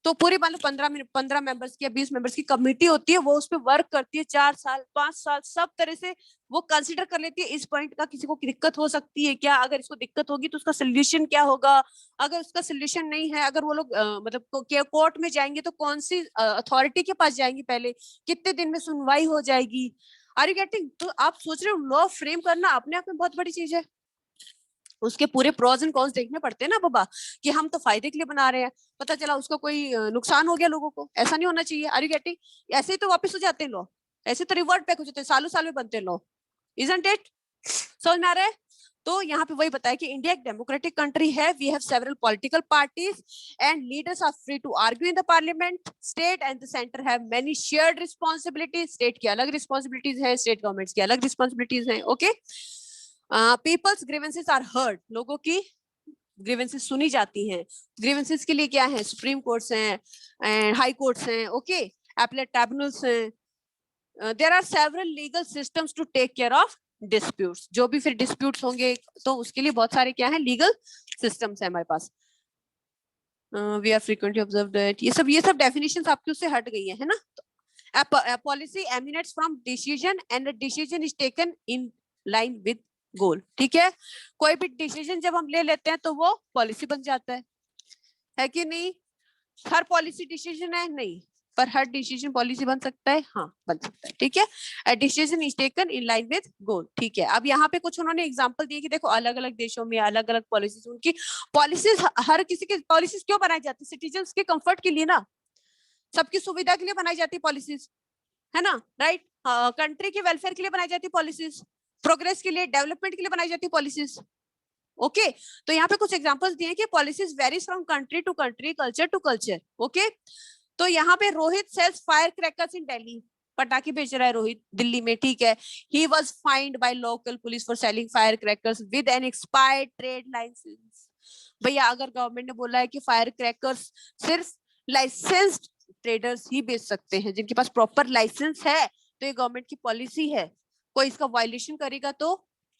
Speaker 1: तो पूरी मान लो 15 मेंबर्स की या 20 मेंबर्स की कमेटी होती है, वो उस पर वर्क करती है 4 साल 5 साल, सब तरह से वो कंसिडर कर लेती है इस पॉइंट का किसी को दिक्कत हो सकती है क्या, अगर इसको दिक्कत होगी तो उसका सोल्यूशन क्या होगा, अगर उसका सोल्यूशन नहीं है, अगर वो लोग मतलब कोर्ट में जाएंगे तो कौन सी अथॉरिटी के पास जाएंगे, पहले कितने दिन में सुनवाई हो जाएगी। Are you getting? तो आप सोच रहे हो लॉ फ्रेम करना अपने आप में बहुत बड़ी चीज है, उसके पूरे प्रोज एंड कॉन्स देखने पड़ते हैं ना बाबा, कि हम तो फायदे के लिए बना रहे हैं, पता चला उसका कोई नुकसान हो गया लोगों को, ऐसा नहीं होना चाहिए। Are you getting? ऐसे ही तो वापस हो जाते हैं लॉ, ऐसे तो रिवर्ट बैक हो जाते हैं, सालों साल में बनते हैं लॉ, इजंट इट? समझ में आ रहा है? तो यहाँ पे वही बताया कि इंडिया एक डेमोक्रेटिक कंट्री है, we have several political parties and leaders are free to argue in the parliament, state and the centre have many shared responsibilities, state की अलग रिस्पांसिबिलिटीज है, स्टेट गवर्नमेंट्स की अलग रिस्पांसिबिलिटीज है। Okay, people's grievances are heard, लोगों की grievances सुनी जाती हैं। ग्रीवेंसेस के लिए क्या है? सुप्रीम कोर्ट्स हैं एंड हाई कोर्ट्स हैं, ओके, एपलेट ट्राइब्यूनल्स हैं, there are several legal systems to take care of disputes, जो भी फिर डिस्प्यूट्स होंगे तो उसके लिए बहुत सारे क्या है, लीगल सिस्टम्स है हमारे पास। We are frequently observe that, ये सब डेफिनेशंस आपकी उससे हट गई है ना। A policy emanates from decision and the decision is taken in line with goal, ठीक है? कोई भी डिसीजन जब हम ले लेते हैं तो वो पॉलिसी बन जाता है कि नहीं? हर पॉलिसी डिसीजन है नहीं, पर हर डिसीजन पॉलिसी बन सकता है, हाँ बन सकता है, ठीक है? A decision is taken in line with goal, ठीक है? अब यहाँ पे कुछ उन्होंने एग्जांपल दिए कि देखो अलग अलग देशों में अलग अलग पॉलिसीज, उनकी पॉलिसीज, हर किसी की पॉलिसीज क्यों बनाई जाती है? सिटीजन्स के कंफर्ट के लिए ना, सबकी सुविधा के लिए बनाई जाती पॉलिसीज, है ना? राइट, कंट्री के वेलफेयर के लिए बनाई जाती पॉलिसीज, प्रोग्रेस के लिए, डेवलपमेंट के लिए बनाई जाती पॉलिसीज। ओके, तो यहाँ पे कुछ एग्जांपल्स दिए कि policies varies from country to country, culture to culture. Okay, तो यहाँ पे Rohit sells fire crackers in Delhi, पटाखे बेच रहा है रोहित दिल्ली में, ठीक है? He was fined by local police for selling fire crackers with an expired trade licence. भैया अगर गवर्नमेंट ने बोला है कि फायर क्रैकर्स सिर्फ लाइसेंस्ड ट्रेडर्स ही बेच सकते हैं, जिनके पास प्रॉपर लाइसेंस है, तो ये गवर्नमेंट की पॉलिसी है, कोई इसका वायलेशन करेगा तो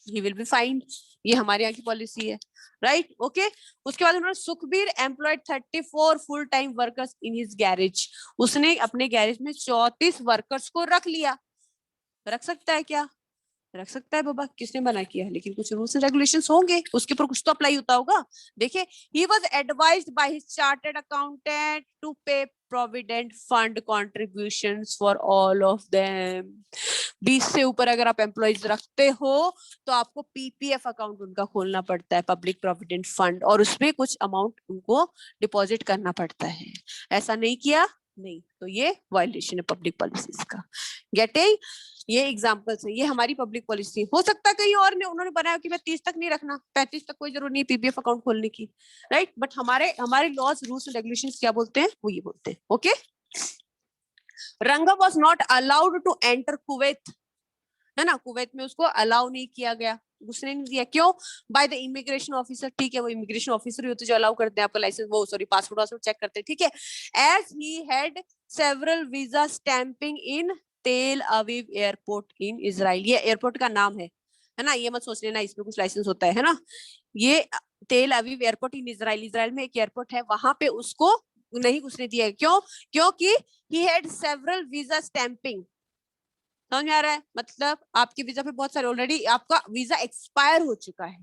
Speaker 1: ही विल बी फाइंड, ये हमारे यहाँ की पॉलिसी है, राइट? ओके, उसके बाद उन्होंने Sukhbir employed 34 full time workers in his garage, उसने अपने गैरेज में 34 वर्कर्स को रख लिया। रख सकता है क्या? रख सकता है बाबा, किसने मना किया? लेकिन कुछ रूल्स एंड रेगुलेशंस होंगे, उसके ऊपर कुछ तो अप्लाई होता होगा। देखिए, he was advised by his chartered accountant to pay provident fund contributions for all of them. 20 से ऊपर अगर आप एम्प्लॉइज रखते हो तो आपको पीपीएफ अकाउंट उनका खोलना पड़ता है, पब्लिक प्रोविडेंट फंड, और उसमें कुछ अमाउंट उनको डिपॉजिट करना पड़ता है। ऐसा नहीं किया नहीं तो ये वायलेशन है पब्लिक पॉलिसीज का। गेटिंग? ये एग्जांपल्स है, ये हमारी पब्लिक पॉलिसी। हो सकता है कहीं और ने उन्होंने बनाया कि मैं 30 तक नहीं रखना, 35 तक कोई जरूरत नहीं पीपीएफ अकाउंट खोलने की, राइट? बट हमारे हमारे लॉज, रूल्स एंड रेगुलेशंस क्या बोलते हैं? वो ये बोलते हैं। Okay, Ranga was not allowed to enter Kuwait, है ना? कुवैत में उसको अलाउ नहीं किया गया, उसने नहीं दिया, क्यों? बाय द इमिग्रेशन ऑफिसर, ठीक है? वो इमिग्रेशन ऑफिसर ही होते जो अलाउ करते हैं आपका लाइसेंस, वो सॉरी पासपोर्ट वासपोर्ट चेक करते हैं, ठीक है? As he had several visa stamping in Tel Aviv airport in Israel, ये एयरपोर्ट का नाम है ना? ये मत सोच लेना इसमें कुछ लाइसेंस होता है ना? ये तेल Aviv airport in Israel, Israel में एक एयरपोर्ट है, वहां पे उसको नहीं घुसने दिया है। क्यों? क्योंकि ही हैड सेवरल वीजा स्टैंपिंग। समझ में आ रहा है? मतलब आपके वीजा पे बहुत सारे, ऑलरेडी आपका वीजा एक्सपायर हो चुका है,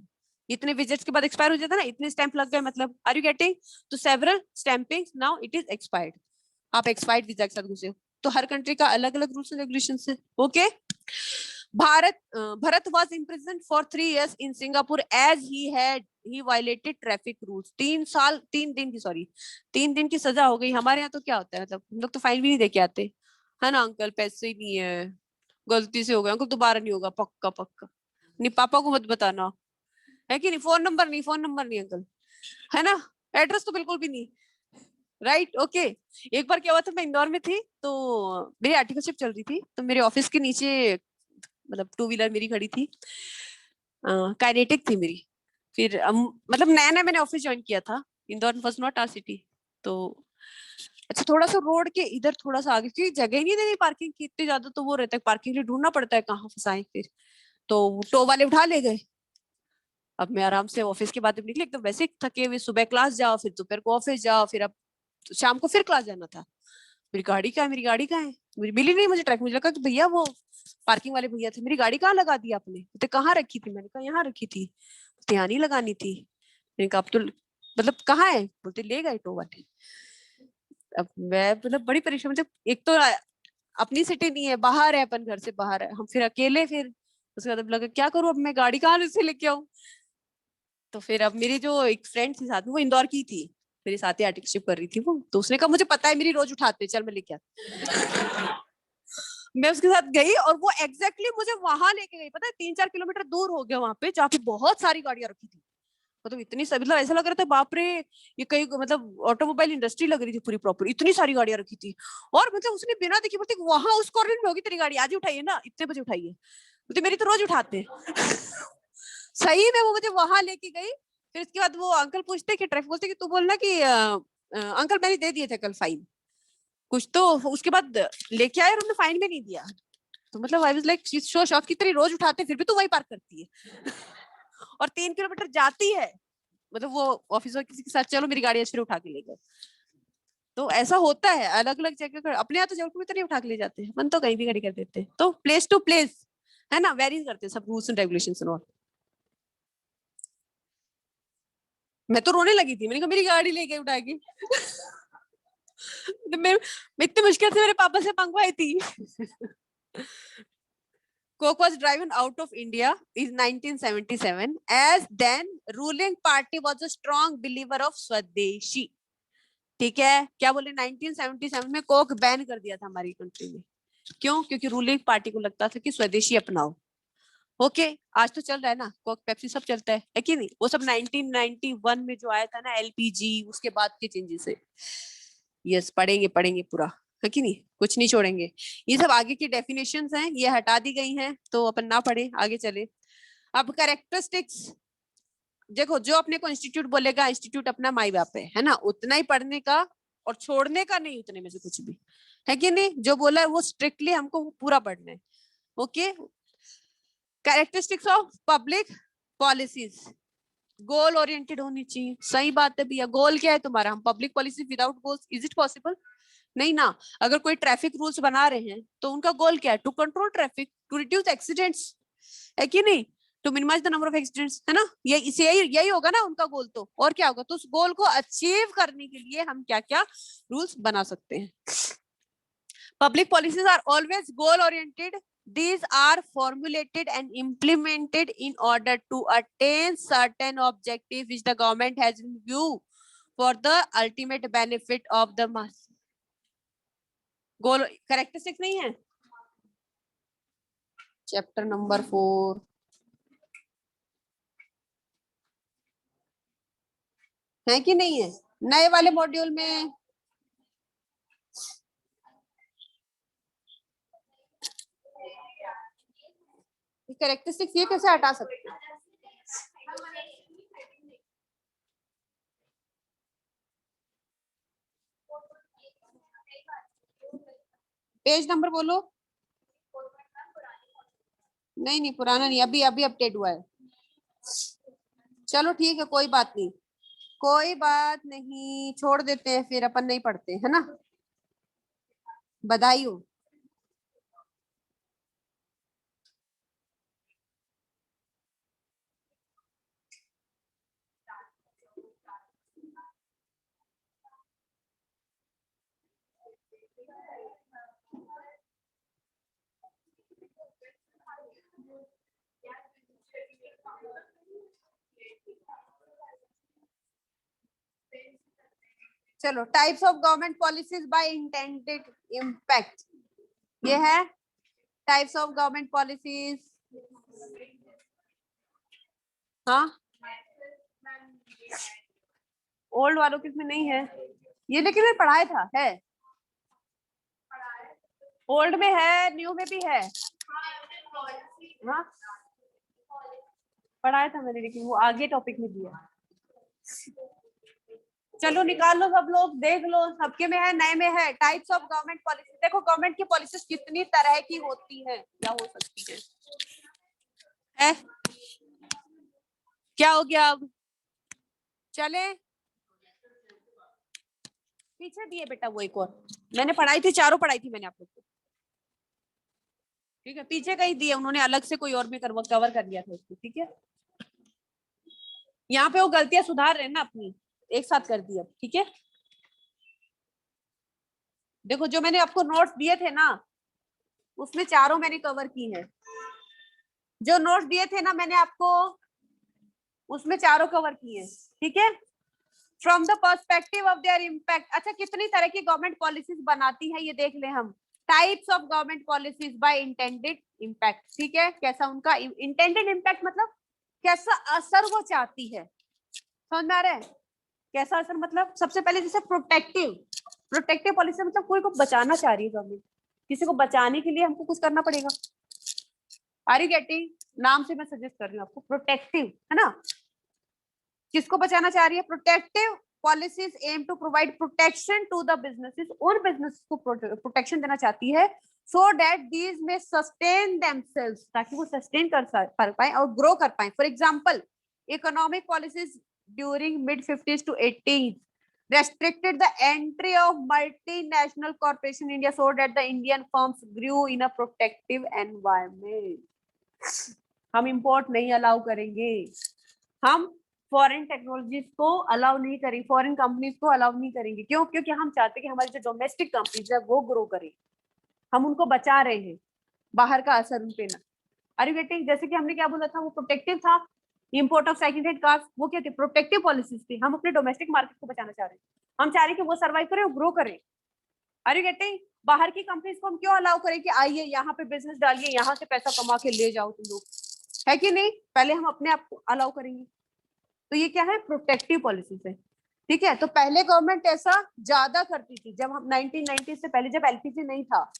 Speaker 1: इतने विजिट्स के बाद एक्सपायर हो जाता है ना, इतने स्टैंप लग गए, मतलब आर यू गेटिंग? तो several stamping, now it is expired, आप एक्सपायर्ड वीजा के साथ घुसे हो। तो हर कंट्री का अलग अलग रूल्स एंड रेगुलेशंस है। Okay, Bharat was imprisoned for 3 years in Singapore as he violated traffic rules। 3 दिन की सजा हो गई। हमारे यहाँ तो क्या होता है, मतलब हम लोग तो फाइन भी नहीं दे के आते, है ना अंकल? पैसे ही नहीं है, गलती से हो गया अंकल, दोबारा नहीं होगा, पक्का पक्का नहीं, पापा को मत बताना, है कि नहीं? फोन नंबर नहीं अंकल, है ना? एड्रेस तो बिल्कुल भी नहीं, राइट? ओके, एक बार क्या हुआ था, मैं इंदौर में थी, तो मेरी आर्टिकलशिप चल रही थी, तो मेरे ऑफिस के नीचे मतलब 2 व्हीलर मेरी खड़ी थी, काइनेटिक थी मेरी। फिर मतलब नया नया मैंने ऑफिस ज्वाइन किया था, Indore was not our city, तो अच्छा थोड़ा सा रोड के इधर थोड़ा सा आगे, क्योंकि जगह ही नहीं देनी पार्किंग की, इतनी ज्यादा तो वो रहता है, पार्किंग के लिए ढूंढना पड़ता है कहाँ फंसाए। फिर तो टो वाले उठा ले गए। अब मैं आराम से ऑफिस के बाद निकली, एकदम वैसे थके हुए, सुबह क्लास जाओ, फिर दोपहर को ऑफिस जाओ, फिर अब तो शाम को फिर क्लास जाना था। मेरी गाड़ी कहाँ है, मेरी गाड़ी कहाँ है, मुझे मिली नहीं, मुझे ट्रैक, मुझे लगा कि भैया वो पार्किंग वाले भैया थे, मेरी गाड़ी कहाँ लगा दी आपने, बोलते कहाँ रखी थी, मैंने कहा यहाँ रखी थी, बोलते यहाँ नहीं लगानी थी, मैंने कहा अब तो मतलब कहाँ है, बोलते ले गए टो वाले। अब मैं मतलब बड़ी परेशान, मतलब एक तो अपनी सिटी नहीं है, बाहर है, अपन घर से बाहर है, हम फिर अकेले, फिर उसके बाद अब लगा क्या करूं, अब मैं गाड़ी कहाँ से लेके आऊं। तो फिर अब मेरी जो एक फ्रेंड थी साथ में, वो इंदौर की थी, मेरे साथ ही आर्टिकलशिप कर रही थी वो, तो उसने कहा मुझे पता है मेरी रोज उठाते, चल मैं लेके आता। मैं उसके साथ गई और वो एग्जैक्टली मुझे वहां लेके गई, पता है 3-4 किलोमीटर दूर हो गया, वहां पे जहाँ पे बहुत सारी गाड़ियां रखी थी, मतलब इतनी सब, मतलब ऐसा लग रहा था बाप रे, ये कहीं मतलब ऑटोमोबाइल इंडस्ट्री लग रही थी पूरी प्रॉपर, इतनी सारी गाड़ियां रखी थी। और मतलब उसने बिना देखे बोलती वहां उस कॉर्नर में होगी तेरी गाड़ी, आज ही उठाइए ना, इतने बजे उठाइए, बोलते मेरी तो रोज उठाते हैं। सही में वो मुझे वहां लेके गई। फिर इसके बाद वो अंकल पूछते कि ट्रैफिक, बोलते कि तू बोलना कि अंकल मैंने दे दिए थे कल फाइन कुछ, तो उसके बाद लेके आए और उन्होंने फाइन भी नहीं दिया। तो मतलब I was like show shock की, तेरी रोज उठाते फिर भी तू वही पार्क करती है। और 3 किलोमीटर जाती है, मतलब वो ऑफिस किसी के साथ, चलो मेरी गाड़ी अच्छे उठा के ले गए। तो ऐसा होता है अलग अलग जगह पर, अपने यहाँ तो जबलपुर में तो नहीं उठा के ले जाते हैं, मन तो कहीं भी गाड़ी कर देते हैं, तो प्लेस टू प्लेस है ना, वेरी करते हैं सब रूल्स एंड रेगुलेशन और। मैं तो रोने लगी थी, मैंने कहा मेरी गाड़ी लेके उठा के। तो मैं इतनी मुश्किल से मेरे पापा से मंगवाई थी। Coke was driven out of India in 1977 as then ruling party was a strong believer of Swadeshi. ठीक है, क्या बोले 1977 में कोक बैन कर दिया था हमारी कंट्री में, क्यों, क्योंकि रूलिंग पार्टी को लगता था कि स्वदेशी अपनाओ। ओके, आज तो चल रहा है ना, कोक पेप्सी सब चलता है कि नहीं, वो सब 1991 में जो आया था ना एलपीजी, उसके बाद के चेंजेस है। यस, पढ़ेंगे पढ़ेंगे पूरा, है कि नहीं, कुछ नहीं छोड़ेंगे। ये सब आगे की डेफिनेशंस हैं, ये हटा दी गई हैं, तो अपन ना पढ़े, आगे चले। अब कैरेक्टरिस्टिक्स, देखो जो अपने को इंस्टीट्यूट बोलेगा, इंस्टीट्यूट अपना माई बाप है ना, उतना ही पढ़ने का और छोड़ने का नहीं, उतने में से कुछ भी, है कि नहीं, जो बोला है वो स्ट्रिक्टली हमको पूरा पढ़ना है। Okay, characteristics of public policies, goal oriented होनी चाहिए, सही बात है भैया, गोल क्या है तुम्हारा, हम public policy without goals, is it possible, नहीं ना। अगर कोई ट्रैफिक रूल्स बना रहे हैं तो उनका गोल क्या है, to control traffic, to reduce accidents, है कि नहीं, to minimise the number of accidents, है ना, ये इसे यही होगा ना उनका गोल, तो और क्या होगा, तो उस गोल को अचीव करने के लिए हम क्या क्या रूल्स बना सकते हैं। Public policies are always goal oriented. These are formulated and implemented in order to attain certain objectives which the government has in view for the ultimate benefit of the mass. Goal characteristics नहीं है, chapter number 4 है कि नहीं है, नए वाले module में। Characteristics ये कैसे हटा सकते हैं, पेज नंबर बोलो। नहीं नहीं पुराना नहीं, अभी अभी अपडेट हुआ है। चलो ठीक है, कोई बात नहीं, कोई बात नहीं, छोड़ देते हैं, फिर अपन नहीं पढ़ते, है ना, बधाई हो। चलो, types of government policies bye intended impact, ये है टाइप्स ऑफ गवर्नमेंट पॉलिसीज। हाँ, ओल्ड वालों के इसमें नहीं है ये, लेकिन मैं पढ़ाया था, है ओल्ड में है, न्यू में भी है। हाँ पढ़ाया था मैंने, लेकिन वो आगे टॉपिक में दिया। चलो निकाल लो सब लोग, देख लो, सबके में है, नए में है, टाइप्स ऑफ गवर्नमेंट पॉलिसी। देखो गवर्नमेंट की पॉलिसीज कितनी तरह की होती है, क्या हो सकती है? क्या हो गया अब, चले पीछे दिए बेटा वो एक और मैंने पढ़ाई थी, चारों पढ़ाई थी मैंने आप लोग को, ठीक है। पीछे कहीं दिए उन्होंने, अलग से कोई और भी कवर कर लिया था उसको, ठीक है। यहाँ पे वो गलतियां सुधार रहे हैं ना अपनी, एक साथ कर दी अब, ठीक है। देखो जो मैंने आपको नोट्स दिए थे ना, उसमें चारों मैंने कवर की है। जो नोट्स दिए थे ना मैंने आपको, उसमें चारों कवर किए हैं, ठीक है। From the perspective of their impact. अच्छा, कितनी तरह की गवर्नमेंट पॉलिसीज बनाती है ये देख ले हम। Types of government policies bye intended impact, ठीक है। कैसा उनका इंटेंडेड इम्पैक्ट, मतलब कैसा असर वो चाहती है, समझ में आ रहा है। कैसा असर मतलब, सबसे पहले जैसे प्रोटेक्टिव पॉलिसी मतलब कोई को बचाना चाह रही है गवर्नमेंट, किसी को बचाने के लिए हमको कुछ करना पड़ेगा। Are you getting? नाम से मैं सजेस्ट कर रही हूँ आपको, प्रोटेक्टिव है ना, किसको बचाना चाह रही है। Protective policies aim to provide protection to the businesses, उन बिजनेस को प्रोटेक्शन देना चाहती है, so that these may sustain themselves, ताकि वो सस्टेन कर पाए और ग्रो कर पाए। For example, economic policies during mid 50s to 80s restricted the entry of multinational corporation in India so that the Indian firms grew in a protective environment. हम import नहीं allow करेंगे, हम foreign technologies को allow नहीं करेंगे, foreign companies को allow नहीं करेंगे। क्यों? क्योंकि हम चाहते हैं कि हमारी जो डोमेस्टिक कंपनीज है वो ग्रो करें, हम उनको बचा रहे हैं बाहर का असर उन पे ना। Are you getting? जैसे कि हमने क्या बोला था, वो प्रोटेक्टिव था। Import of second hand cars, वो क्या थे, प्रोटेक्टिव पॉलिसीज थी। हम अपने डोमेस्टिक मार्केट को बचाना चाह रहे हैं, हम चाह रहे हैं कि वो सर्वाइव करे और ग्रो करे। Are you getting? बाहर की कंपनीज को हम क्यों अलाउ करें कि आइए यहाँ पे बिजनेस डालिए, यहाँ से पैसा कमा के ले जाओ तुम लोग, है कि नहीं। पहले हम अपने आप को अलाउ करेंगे। तो ये क्या है, प्रोटेक्टिव पॉलिसी है, ठीक है। तो पहले गवर्नमेंट ऐसा ज्यादा करती थी, जब हम 1990 से पहले, जब एलपीजी नहीं था,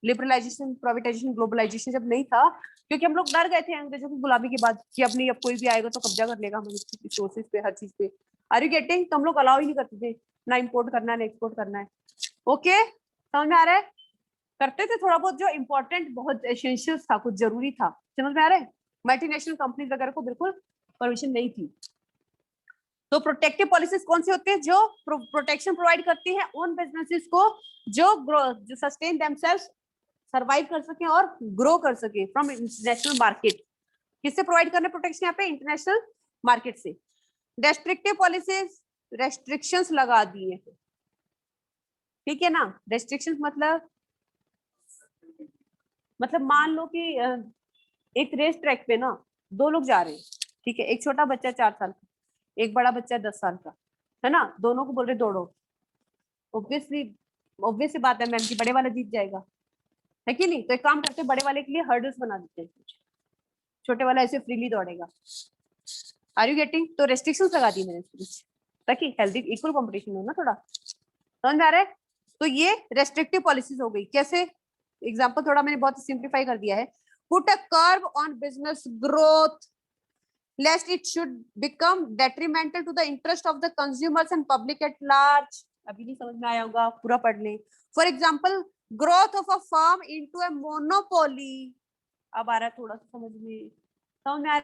Speaker 1: लिबरलाइजेशन, प्राइवेटाइजेशन, ग्लोबलाइजेशन जब नहीं था, क्योंकि हम लोग डर गए थे अंग्रेजों की गुलामी के बाद कि अब नहीं, अब कोई भी आएगा तो कब्जा कर लेगा हमारी रिसोर्सेज पे, हर चीज पे। Are you getting? तो हम लोग अलाउ ही नहीं करते थे, ना इम्पोर्ट करना है ना एक्सपोर्ट करना है। ओके, समझ में आ रहा है। करते थे थोड़ा बहुत जो इम्पोर्टेंट, बहुत एसेंशियल था, कुछ जरूरी था, समझ में आ रहा है। मल्टीनेशनल कंपनीज वगैरह को बिल्कुल परमिशन नहीं थी। तो प्रोटेक्टिव पॉलिसीज कौन सी होती है, जो प्रोटेक्शन प्रोवाइड करती है उन बिजनेसेस को जो सस्टेन देमसेल्व्स, सर्वाइव कर सके और ग्रो कर सके फ्रॉम इंटरनेशनल मार्केट। किससे प्रोवाइड करना प्रोटेक्शन यहाँ पे, इंटरनेशनल मार्केट से। रेस्ट्रिक्टिव पॉलिसीज, रेस्ट्रिक्शंस लगा दिए, ठीक है ना। रेस्ट्रिक्शंस मतलब मान लो कि एक रेस ट्रैक पे ना 2 लोग जा रहे हैं, ठीक है। एक छोटा बच्चा 4 साल का, एक बड़ा बच्चा 10 साल का, है ना। दोनों को बोल रहे दौड़ो। ऑब्वियसली बात है मैम कि बड़े वाला जीत जाएगा, है कि नहीं। तो एक काम करते हैं, बड़े वाले के लिए हर्डल्स बना देते हैं, छोटे वाला ऐसे फ्रीली दौड़ेगा। Are you getting? तो रेस्ट्रिक्शंस लगा दी मैंने कुछ, ताकि हेल्दी इक्वल कंपटीशन हो ना थोड़ा, समझ में आ रहा है। तो ये रेस्ट्रिक्टिव पॉलिसीज हो गई। कैसे? एग्जांपल थोड़ा मैंने बहुत सिंप्लीफाई कर दिया है। Put a curve on business growth lest it should become detrimental to the interest of the consumers and public at large. अभी नहीं समझ में आया होगा, पूरा पढ़ लें। For example, growth of a firm into a monopoly. अब आ रहा है थोड़ा सा समझ में आ